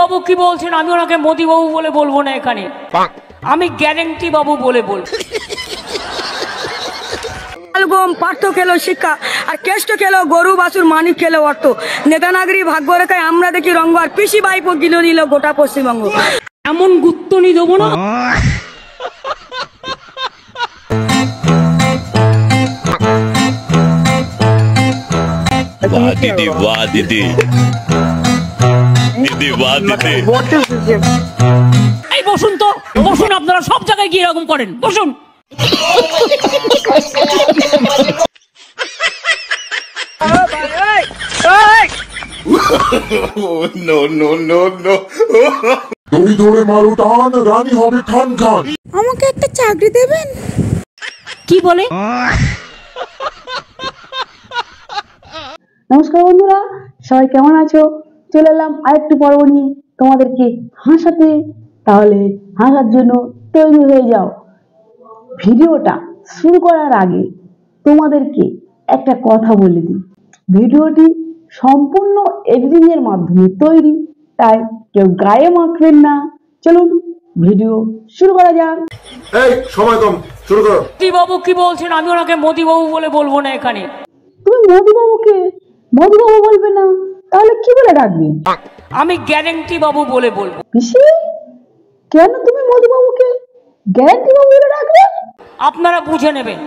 বাবু কি বলছেন? আমি ওনাকে মোদি বাবু বলে বলবো না, এখানে আমি গ্যারেন্টি বাবু বলে বলবো। পার্থ খেলো শিক্ষা, আর কেষ্ট খেলো গরু বাছুর, মানিক খেলো অর্থ। নেতা নাগরিক ভাগ্য রেখায় আমরা দেখি রঙ্গ, আর পিসি বাইপো গিলো নিল গোটা পশ্চিমবঙ্গ। এমন গুত্তনি দেবো না। দিদি বাহ দিদি, দিদি বাহ দিদি। এই বসুন তো, বসুন। আপনারা সব জায়গায় গিয়ে এরকম করেন, বসুন। দড়ি ধরে মারো টান, রানী হবে খান খান। আমাকে একটা চাকরি দেবেন? কি বলে? নমস্কার বন্ধুরা, সবাই কেমন আছো? চলে এলাম আরেকটু পর্ব নিয়ে তোমাদেরকে হাসাতে। তাহলে হাসার জন্য তৈরি হয়ে যাও। ভিডিওটা শুরু করার আগে তোমাদেরকে একটা কথা বলে দিই, ভিডিওটি সম্পূর্ণ এডিটিং এর মাধ্যমে তৈরি, তাই কেউ গায়ে মাখবেন না। চলুন ভিডিও শুরু করা যাক। এই সময় কম, শুরু করো। মোদি বাবু কি বলছেন? আমি ওনাকে মোদি বাবু বলে বলবো না, এখানে তুমি মোদি বাবুকে মোদি বাবু বলবে না, তাহলে কি বলে ডাকবে? আমি গ্যারেন্টি বাবু বলে বলবো। পিসি, কেন তুমি মোদি বাবুকে গ্যারান্টি বাবু বলে ডাকবে? আপনারা বুঝে নেবেন।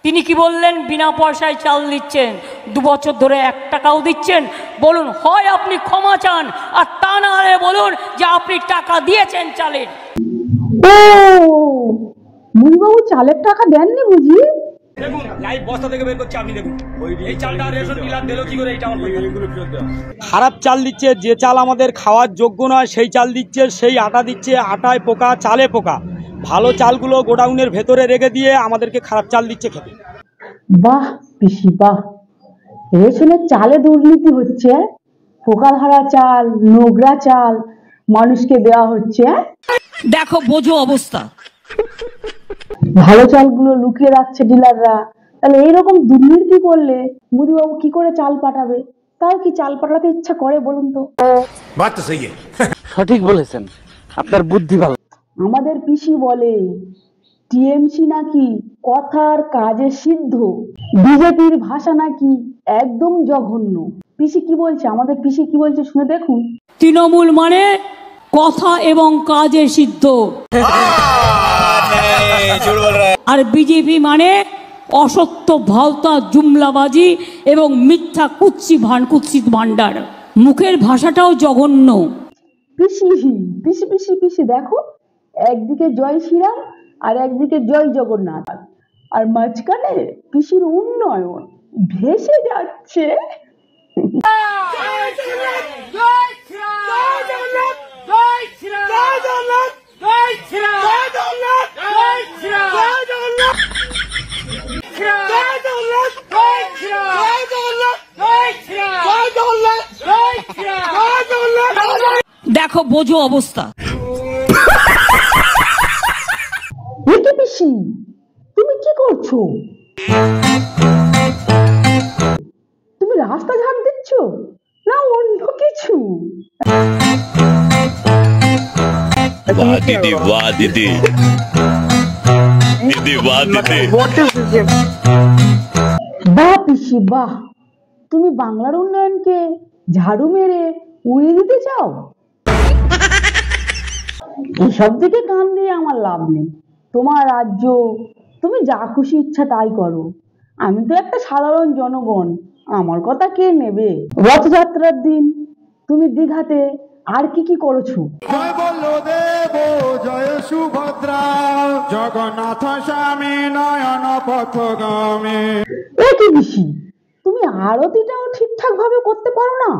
তিনি কি বললেন? বিনা পয়সায় চাল দিচ্ছেন, 2 বছর ধরে 1 টাকাও দিচ্ছেন। বলুন, হয় আপনি ক্ষমা চান, আর তা না হলে বলুন যে আপনি টাকা দিয়েছেন চালের। ও, মোদি বাবু চালের টাকা দেননি বুঝি? দেখুন লাইভ বস্তা থেকে বের করছে, আপনি দেখুন এই চালটা রেশন ডিলার দিল কি করে? এটা আমার খারাপ চাল দিচ্ছে, যে চাল আমাদের খাওয়ার যোগ্য নয় সেই চাল দিচ্ছে, সেই আটা দিচ্ছে, আটায় পোকা চালে পোকা। ভালো চালগুলো গোডাউনের ভেতরে রেখে দিয়ে আমাদেরকে খারাপ চাল দিচ্ছে খেতে। বাহ পিসি বাহ, রেশনের চালে দুর্নীতি হচ্ছে, পোকা ধরা চাল, নোংরা চাল মানুষকে দেওয়া হচ্ছে। দেখো বোঝো অবস্থা। ভালো চালগুলো লুকিয়ে রাখছে ডিলাররা। তাহলে এইরকম দুর্নীতি করলে মোদি বাবু কি করে চাল পাঠাবে? তাও কি চাল পাঠাতে ইচ্ছা করে বলুন তো? সঠিক বলেছেন, আপনার বুদ্ধি ভালো। আমাদের পিসি বলে টিএমসি নাকি কথার কাজে সিদ্ধ, বিজেপির ভাষা নাকি একদম জঘন্য। পিসি কি বলছে, আমাদের পিসি কি বলছে শুনে দেখুন। তৃণমূল মানে কথা এবং কাজে সিদ্ধ, আর বিজেপি মানে অসত্য ভাওতা, জুমলাবাজি এবং মিথ্যা কুৎসিত ভান্ডার। মুখের ভাষাটাও জঘন্য। পিসি পিসি পিসি পিসি দেখো, একদিকে জয় শ্রীরাম আর একদিকে জয় জগন্নাথ, আর মাঝখানে পিসির উন্নয়ন ভেসে যাচ্ছে। দেখো বোঝো অবস্থা। পিসি তুমি কি করছো? তুমি রাস্তা ঝাড় দিচ্ছ না অন্য কিছু? বাহ দিদি বাহ দিদি, দিদি বাহ দিদি। বাহ পিসি বাহ, তুমি বাংলার উন্নয়নকে ঝাড়ু মেরে উড়িয়ে দিতে চাও? এসব দিকে কান দিয়ে আমার লাভ নেই। তোমার রাজ্য, তুমি যা খুশি ইচ্ছা তাই করো। আমি তো একটা সাধারণ জনগণ, আমার কথা কে নেবে? রথযাত্রার দিন তুমি দীঘাতে আর কি কি করেছো? জয় বলদেব জয় সুভদ্রা, জগন্নাথ স্বামী নয়ন পথগামী। কি পিসি, তুমি আরতিটাও ঠিকঠাক ভাবে করতে পারো না?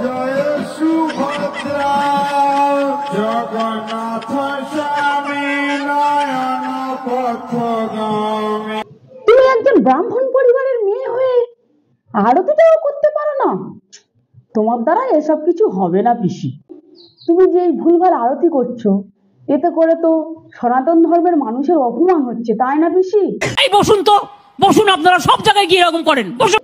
জয় সুভদ্রা, জগন্নাথ স্বামী নয়ন পথগামী। তুমি একজন ব্রাহ্মণ পরিবারের মেয়ে হয়ে আরতিটাও করতে পারো না? তোমার দ্বারা এসব কিছু হবে না পিসি। তুমি যে এই ভুলভাল আরতি করছো, এতে করে তো সনাতন ধর্মের মানুষের অপমান হচ্ছে, তাই না পিসি? এই বসুন তো, বসুন। আপনারা সব জায়গায় গিয়ে এরকম করেন, বসুন।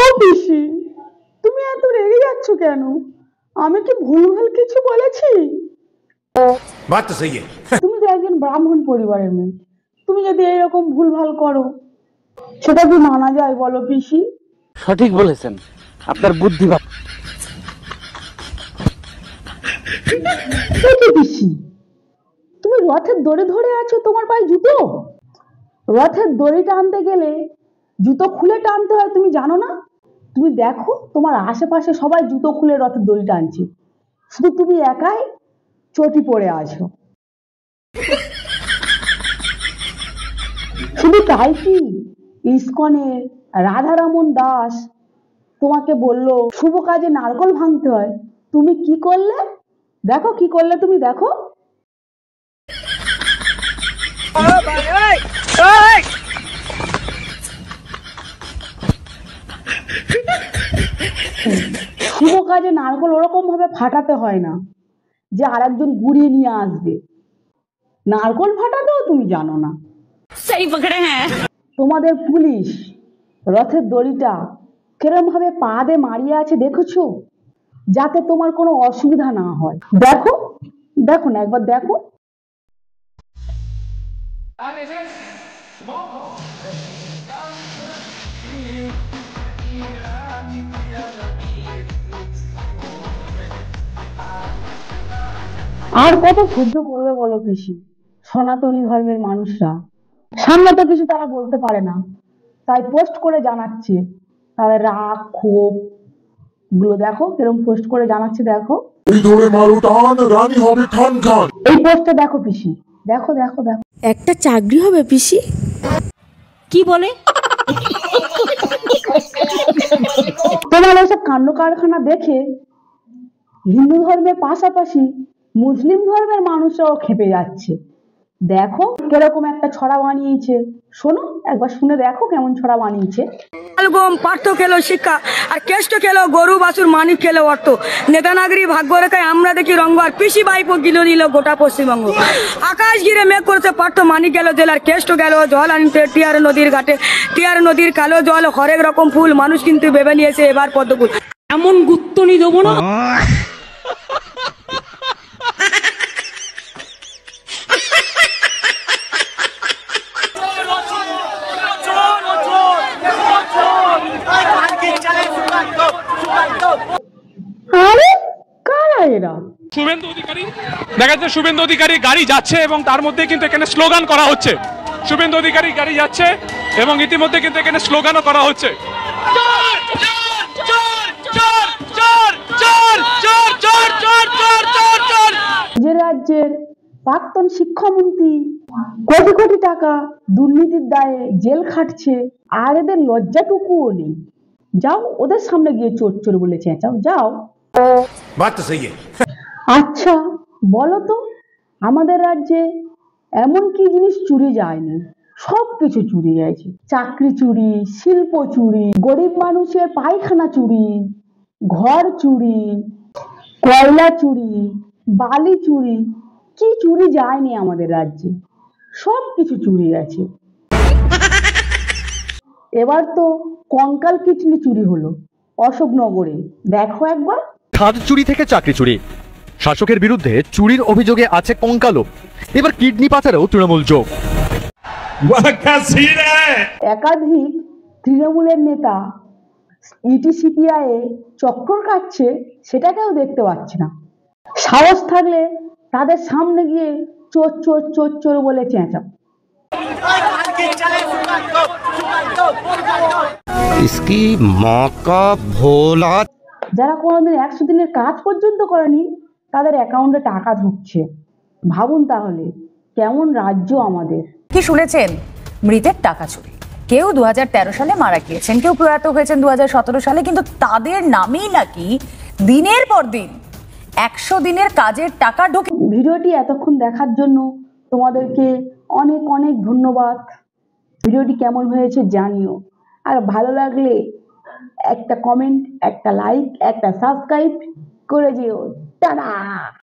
ও পিসি, তুমি এত রেগে যাচ্ছ কেন? আমি কি ভুলভাল কিছু বলেছি? তুমি তো একজন ব্রাহ্মণ পরিবারের মেয়ে, তুমি যদি এরকম ভুলভাল করো সেটা কি মানা যায় বলো পিসি? সঠিক বলেছেন, আপনার বুদ্ধি ভালো। এই যে পিসি, তুমি রথের দড়ি ধরে আছো, তোমার পায়ে জুতো? রথের দড়ি টানতে গেলে জুতো খুলে টানতে হয়, তুমি জানো না? তুমি দেখো তোমার আশেপাশে সবাই জুতো খুলে রথের দড়ি টানছে, শুধু তুমি একাই চটি পড়ে আছো। শুধু তাই কি, ইস্কনের রাধারমন দাস তোমাকে বললো শুভ কাজে নারকল ভাঙতে হয়, তুমি কি করলে? দেখো কি করলে তুমি, দেখো। শুভ কাজে নারকল ওরকম ভাবে ফাটাতে হয় না যে আরেকজন গুড়িয়ে নিয়ে আসবে। নারকল ফাটাতেও তুমি জানো না। তোমাদের পুলিশ রথের দড়িটা কিরম ভাবে পা দিয়ে মারিয়ে আছে দেখেছো, যাতে তোমার কোনো অসুবিধা না হয়। দেখো, দেখো না একবার, দেখো। আর কত সহ্য করবে বলো পিসি? সনাতনী ধর্মের মানুষরা সামনে তো কিছু তারা বলতে পারে না, তাই পোস্ট করে জানাচ্ছে তাদের রাগ ক্ষোভ গুলো। দেখো কিরকম পোস্ট করে জানাচ্ছে, দেখো। দড়ি ধরে মারো টান, রানী হবে খান খান। এই পোস্টটা দেখো পিসি, দেখো দেখো দেখো। একটা চাকরি হবে পিসি? কি বলে? তোমার এইসব কাণ্ড কারখানা দেখে হিন্দু ধর্মের পাশাপাশি মুসলিম ধর্মের মানুষরাও খেপে যাচ্ছে। দেখো কিরকম একটা ছড়া বানিয়েছে, শোনো একবার, শুনে দেখো কেমন ছড়া বানিয়েছে। গম পার্থ খেলো শিক্ষা, আর কেষ্ট খেলো গরু বাছুর, মানিক খেলো অর্থ, নেতানাগরি ভাগ্য রেখায় আমরা দেখি রঙ্গ, আর পিসি বাইপো গিলো দিল গোটা পশ্চিমবঙ্গ। আকাশ ঘিরে মেঘ করেছে পার্থ, মানিক গেল জেলার, কেষ্ট গেল জল আনতে টিয়ার নদীর ঘাটে, টিয়ার নদীর কালো জল হরেক রকম ফুল, মানুষ কিন্তু ভেবে নিয়েছে এবার পদ্মফুল। এমন গুত্তনি দেবো না। আরে কারা এরা? শুভেন্দু অধিকারী, দেখা যাচ্ছে শুভেন্দু অধিকারী গাড়ি যাচ্ছে এবং তার মধ্যে কিন্তু এখানে স্লোগান করা হচ্ছে। শুভেন্দু অধিকারী গাড়ি যাচ্ছে এবং ইতিমধ্যে কিন্তু এখানে স্লোগানও করা হচ্ছে। যে রাজ্যের প্রাক্তন শিক্ষামন্ত্রী কোটি কোটি টাকা দুর্নীতির দায়ে জেল খাটছে, আর এদের লজ্জাটুকুও নেই। যাও ওদের সামনে গিয়ে চোর চোর বলে চেঁচাও, যাও। আচ্ছা বলো তো, আমাদের রাজ্যে এমন কি জিনিস চুরি যায়নি? সব কিছু চুরি গেছে। চাকরি চুরি, শিল্প চুরি, গরিব মানুষের পায়খানা চুরি, ঘর চুরি, কয়লা চুরি, বালি চুরি, কি চুরি যায়নি আমাদের রাজ্যে? সব কিছু চুরি গেছে। এবার তো কঙ্কাল কিডনি চুরি হলো অশোকনগরে, দেখো একবার। খাদ চুরি থেকে চাকরি চুরি, শাসকের বিরুদ্ধে চুরির অভিযোগে আছে কঙ্কালও, এবার কিডনি পাচারেও তৃণমূল যোগ। একাধিক তৃণমূলের নেতা ইটিসিপিআই এ চক্কর কাটছে, সেটাকেও দেখতে পাচ্ছি না। সাহস থাকলে তাদের সামনে গিয়ে চোর চোর চোর চোর বলে চেঁচাও। इसकी माँ का भोला। যারা কোনোদিন 100 দিনের কাজ পর্যন্ত করেনি তাদের অ্যাকাউন্টে টাকা ঢুকছে। ভাবুন তাহলে কেমন রাজ্য আমাদের। কি শুনেছেন? মৃতের টাকা চুরি। কেউ 2013 সালে মারা গিয়েছেন, কেউ প্রয়াত হয়েছেন 2017 সালে, কিন্তু তাদের নামেই নাকি দিনের পর দিন 100 দিনের কাজের টাকা ঢোকে। ভিডিওটি এতক্ষণ দেখার জন্য তোমাদেরকে অনেক অনেক ধন্যবাদ। ভিডিওটি কেমন হয়েছে জানিও, আর ভালো লাগলে একটা কমেন্ট, একটা লাইক, একটা সাবস্ক্রাইব করে যেও। টাটা।